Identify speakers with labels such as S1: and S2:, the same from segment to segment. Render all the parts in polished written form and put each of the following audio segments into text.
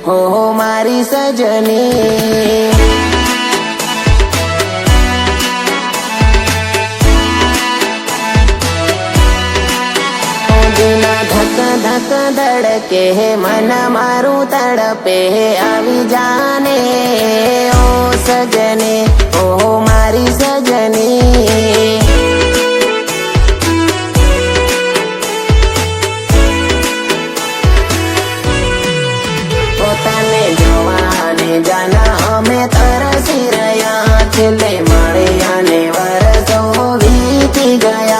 S1: हो मारी सजनी। धक धक धड़के मन मारू तड़पे आवी जाने ओ सजनी ओ मारी सजनी। पोताने जोवाने जाना अमे तरसी रया छेल्ले मळ्या ने वरसो वीती गया।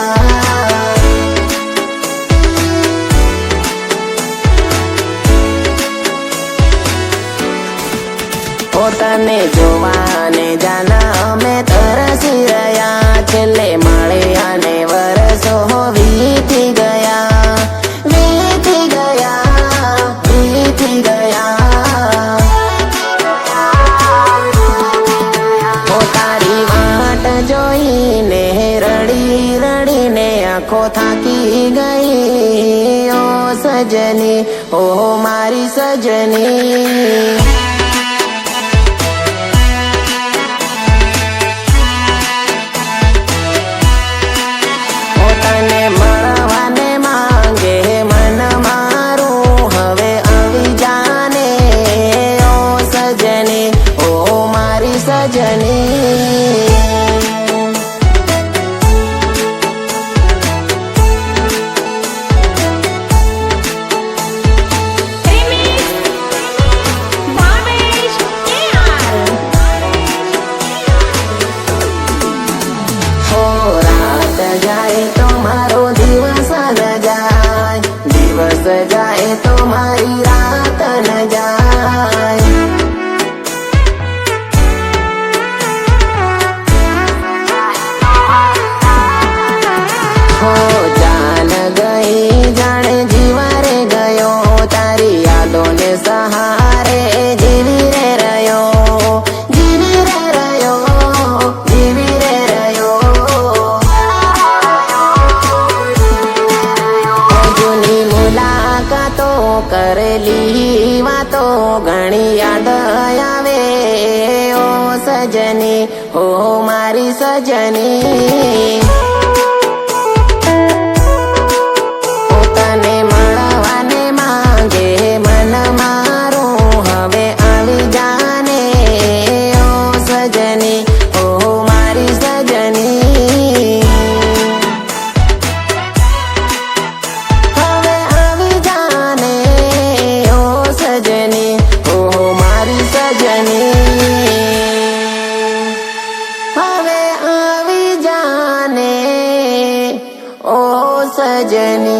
S1: पोताने जोवाने जाना अमे तरसी रया छेल्ले मळ्या ने वरसो वीती गया वीती गया वीती गया। तारी वाट जोईने रड़ी रड़ीने आँखों थाकी गई ओ सजनी ओ मारी सजनी। दिवस जाए तो मारी रात न जाए। हो जान गई जाने जीवारे गयो तारी यादों ने सहारे जीवी रे रयो जीवी रे रयो जीवी रे रयो। जूनी मुलाकातो करेली वातो घणी याद आवे ओ सजनी ओ मारी सजनी। पोताने मळवाने मांगे मन मारू हवे आवी जाने ओ सजनी ओ मारी सजनी। सजनी।